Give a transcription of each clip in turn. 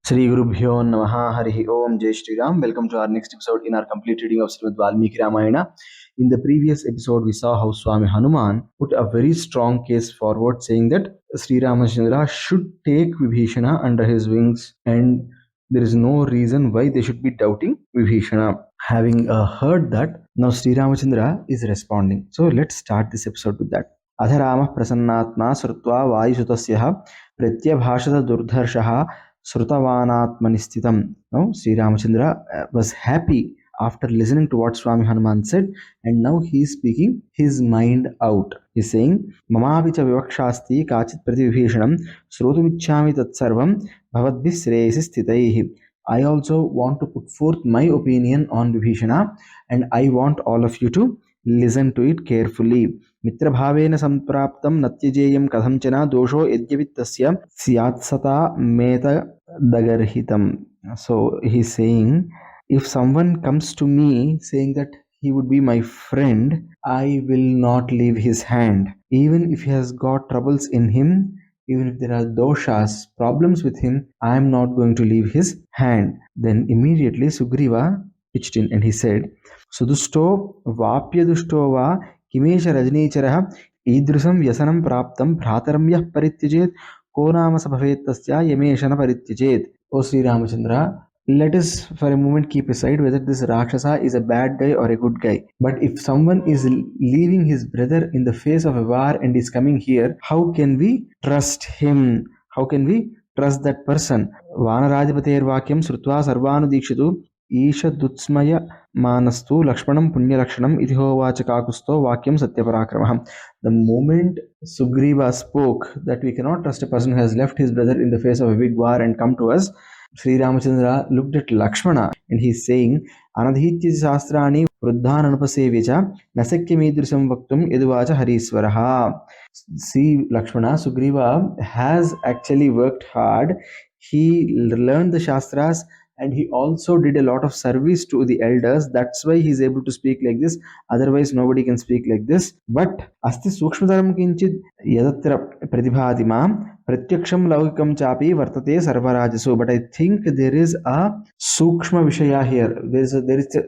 Shri Gurubhyo Namaha Harihi Om Jai Shri Ram. Welcome to our next episode in our complete reading of Srimad Valmiki Ramayana. In the previous episode, we saw how Swami Hanuman put a very strong case forward saying that Sri Ramachandra should take Vibhishana under his wings and there is no reason why they should be doubting Vibhishana. Having heard that, now Sri Ramachandra is responding. So let's start this episode with that. Adharama prasannatma srutva vayusutasya pratyabhashata durdharshaha Srutavanatmanisthitam. Now, Sri Ramachandra was happy after listening to what Swami Hanuman said, and now he is speaking his mind out. He is saying, Mamavicha vivakshasti kachit prativibhishanam srutumichhami tatsarvam bhavadbhi shreyasi sthitaihi. I also want to put forth my opinion on Vibhishana, and I want all of you to listen to it carefully. मित्रभावेन संप्राप्तं नत्यजेयं कथंचन दोषो यद्यपि तस्य स्यात्सता मेतदगर्हितम्. So he's saying, if someone comes to me saying that he would be my friend, I will not leave his hand. Even if he has got troubles in him, even if there are doshas, problems with him, I am not going to leave his hand. Then immediately Sugriva pitched in and he said, Sudusto vapyadusto va किमेश रजनीचरः ईदृशं व्यसनं प्राप्तं भ्रातरं यः परित्यजेत् को नाम स भवेत् तस्य यमेश न परित्यजेत्. O Sri Ramachandra, let us for a moment keep aside whether this Rakshasa is a bad guy or a good guy. But if someone is leaving his brother in the face of a war and is coming here, how can we trust him? How can we trust that person? Vanarajapater vakyam srutva sarvanu dikshitu ईशदुत्स्मय मानस्तु लक्ष्मणं पुण्यलक्षणम् इति होवाच काकुस्तो वाक्यं सत्यपराक्रमः. The moment Sugriva spoke that we cannot trust a person who has left his brother in the face of a big war and come to us, Sri Ramachandra looked at Lakshmana and he is saying, Anadhitya shastrani vruddhan anupasevya nasakyamidrisam vaktum yaduvacha hariswaraha. See, Lakshmana, Sugriva has actually worked hard. He learned the Shastras and he also did a lot of service to the elders. That's why he is able to speak like this. Otherwise, nobody can speak like this. But asti sukshmataram kinchid yadatra pratibhati mam pratyaksham laukikam chapi vartate sarvarajasu. But I think there is a sukshma vishaya here.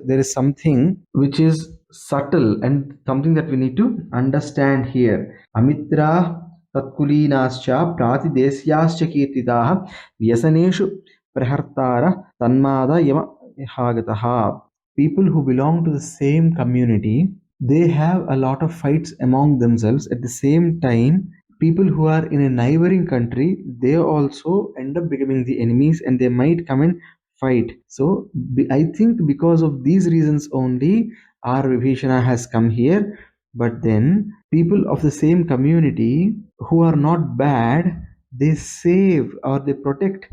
There is something which is subtle and something that we need to understand here. Amitra tatkulinascha pratidesyascha kirtitaha vyasaneshu prahartara tanmada yama hagataha. People who belong to the same community, they have a lot of fights among themselves. At the same time, people who are in a neighboring country, they also end up becoming the enemies and they might come and fight. So I think because of these reasons only our Vibhishana has come here. But then people of the same community who are not bad, they save or they protect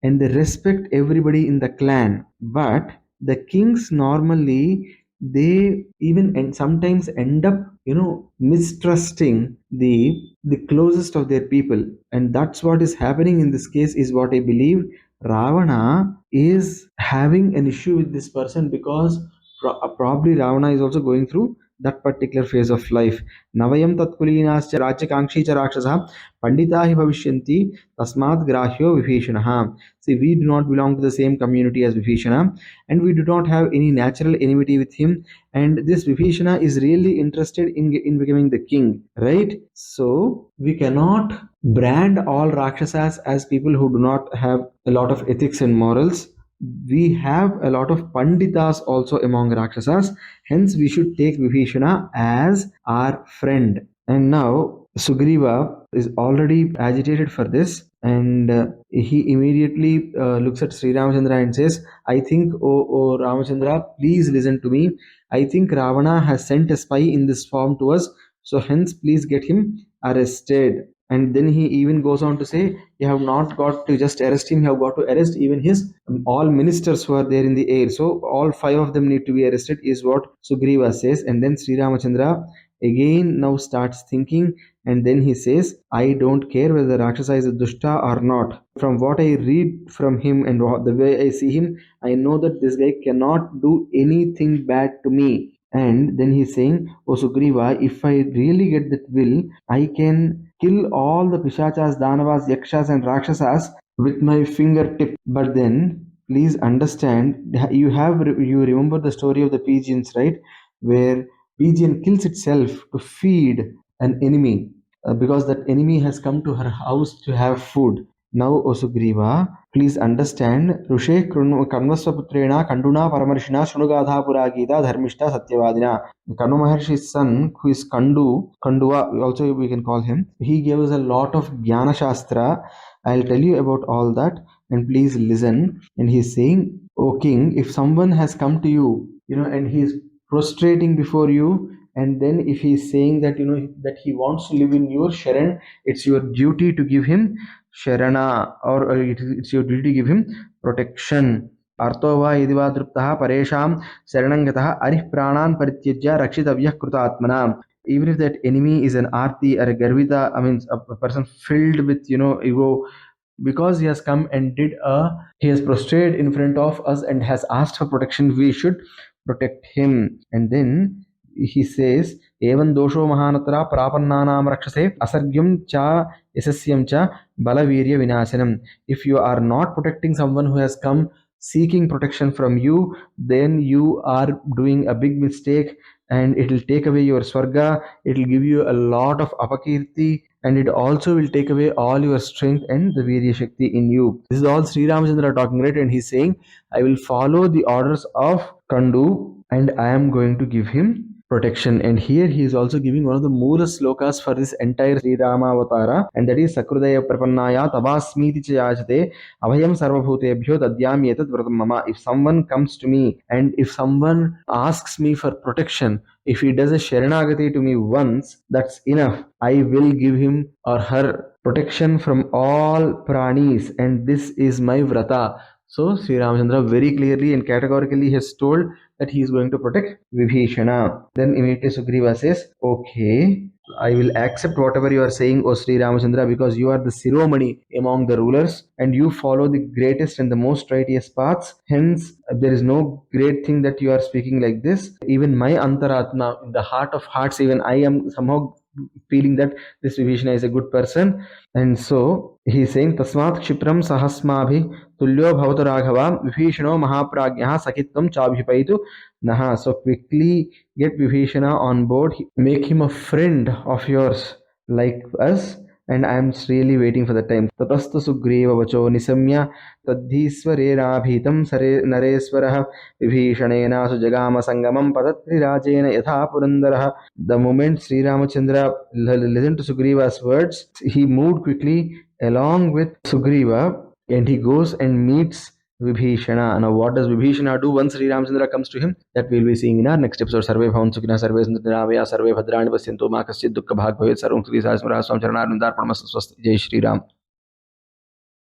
and they respect everybody in the clan. But the kings normally, they even and sometimes end up mistrusting the closest of their people, and that's what is happening in this case is what I believe. Ravana is having an issue with this person because probably Ravana is also going through that particular phase of life. Navayam tatkulinascha rajyakankshi cha rakshasa pandita hi bhavishyanti tasmat grahyo Vibhishanaha. See, we do not belong to the same community as Vibhishana and we do not have any natural enmity with him, and this Vibhishana is really interested in becoming the king, right? So we cannot brand all Rakshasas as people who do not have a lot of ethics and morals. We have a lot of panditas also among Rakshasas, hence we should take Vibhishana as our friend. And now Sugriva is already agitated for this, and he immediately looks at Sri Ramachandra and says, I think, oh Ramachandra, please listen to me. I think Ravana has sent a spy in this form to us, so hence please get him arrested. And then he even goes on to say, you have not got to just arrest him, you have got to arrest even his all ministers who are there in the air. So all 5 of them need to be arrested is what Sugriva says. And then Sri Ramachandra again now starts thinking, and then he says, I don't care whether Rakshasa is a dushta or not. From what I read from him and the way I see him, I know that this guy cannot do anything bad to me. And then he's saying, oh Sugriva, if I really get that will, I can kill all the Pishachas, Danavas, Yakshas and Rakshasas with my fingertip. But then, please understand, you remember the story of the pigeons, right? Where pigeon kills itself to feed an enemy, because that enemy has come to her house to have food. Now, O Sugriva, please understand. Rushe Kanvasvaputrena Kanduna Paramarshina Shunugadha Puragita Dharmishta Satyavadina. Kanu Maharshi's son, who is Kanduva, also we can call him, he gave us a lot of Jnana Shastra. I'll tell you about all that, and please listen. And he's saying, O king, if someone has come to you, and he's prostrating before you, and then if he's saying that, that he wants to live in your Sharan, it's your duty to give him Sharana, or it's your duty to give him protection. Arto va idiva druptaha paresham saranangataha arih pranan parityajya rakshitavyah krutatmana. Even if that enemy is an arti or a garvita, I mean a person filled with ego, because he has come and he has prostrated in front of us and has asked for protection, we should protect him. And then he says, evan dosho mahanatra prapannanam rakshase asargyam cha yasasyam cha balavirya vinasanam. If you are not protecting someone who has come seeking protection from you, then you are doing a big mistake, and it will take away your swarga, it will give you a lot of apakirti, and it also will take away all your strength and the virya shakti in you. This is all Sri Ramachandra talking, right? And he's saying, I will follow the orders of Kandu, and I am going to give him protection. And here he is also giving one of the Mula slokas for this entire Sri Rama Avatara, and that is Sakrudaya Prapannaya Tabasmiti Chayajate Abhayam Sarvabhutebhyo Dadyami Etat Vratam Mama. If someone comes to me and if someone asks me for protection, if he does a Sharanagati to me once, that's enough. I will give him or her protection from all pranis, and this is my vrata. So Sri Ramachandra very clearly and categorically has told that he is going to protect Vibhishana. Then immediately Sugriva says, okay, I will accept whatever you are saying, O Sri Ramachandra, because you are the Siromani among the rulers and you follow the greatest and the most righteous paths. Hence, there is no great thing that you are speaking like this. Even my Antaratma, in the heart of hearts, even I am somehow feeling that this Vibhishana is a good person. And so he is saying, Tasmat Kshipram Sahasmabhi Tulyo Bhavata Raghava Vibhishano Mahapragyaha Sakitvam Chabhipaitu Naha. So quickly get Vibhishana on board, make him a friend of yours like us, and I am really waiting for the time. Tatastu Sugriva Vacho Nisamya Tadhiswarenaabhitam Sare Nareswaraha Vibhishanena Sujagama Sangamam Padatri Rajena Yatha Purandaraha. The moment Sri Ramachandra listened to Sugriva's words, he moved quickly along with Sugriva, and he goes and meets Vibhishana. Now, what does Vibhishana do once Sri Ramachandra comes to him? That we'll be seeing in our next episode. Sarve Bhavan Sukhina, Sarve Sandravaya, Sarve Bhadrani Pasyanto, Ma Kaschid Dukkha Bhag Bhavet, Sarvam Sri Sasmara Swam Charanarvindar Paramastu Swasti. Jai Shri Ram.